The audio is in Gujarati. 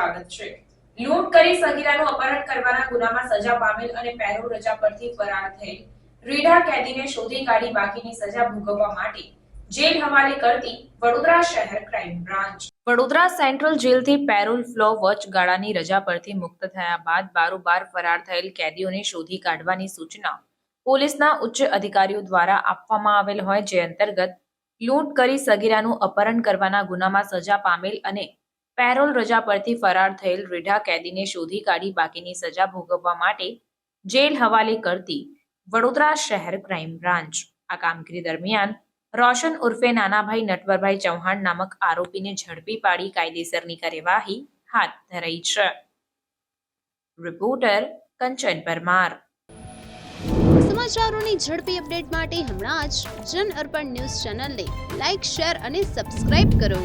સ્વાગત છે। લૂંટ કરી સગીરાનું અપહરણ કરવાના ગુનામાં સજા પામેલ અને પેરોલ રજા પરથી ફરાર થયેલ રીઢા કેદીને શોધી કાઢી બાકીની સજા ભોગવવા માટે જેલ હવાલે કરતી વડોદરા શહેર ક્રાઇમ બ્રાન્ચ। વડોદરા સેન્ટ્રલ જેલથી પેરોલ ફ્લો વચગાળાની રજા પરથી મુક્ત થયા બાદ બારોબાર ફરાર થયેલ કેદીઓને શોધી કાઢવાની સૂચના પોલીસના ઉચ્ચ અધિકારીઓ દ્વારા આપવામાં આવેલ હોય, જે અંતર્ગત લૂંટ કરી સગીરાનું અપહરણ કરવાના ગુનામાં સજા પામેલ અને પેરોલ રજા પરથી ફરાર થયેલ રીઢા કેદીને શોધી કાઢી બાકીની સજા ભોગવવા માટે જેલ હવાલે કરતી વડોદરા શહેર ક્રાઇમ બ્રાન્ચ આ કામગીરી દરમિયાન રોશન ઉર્ફે નાનાભાઈ નટવરભાઈ ચૌહાણ નામક આરોપીને ઝડપી પાડી કાયદેસરની કાર્યવાહી હાથ ધરાઈ છે। રિપોર્ટર કંચન પરમાર। સમાચારોની ઝડપી અપડેટ માટે હમણાં જ જન અર્પણ ન્યૂઝ ચેનલને લાઇક, શેર અને સબસ્ક્રાઇબ કરો।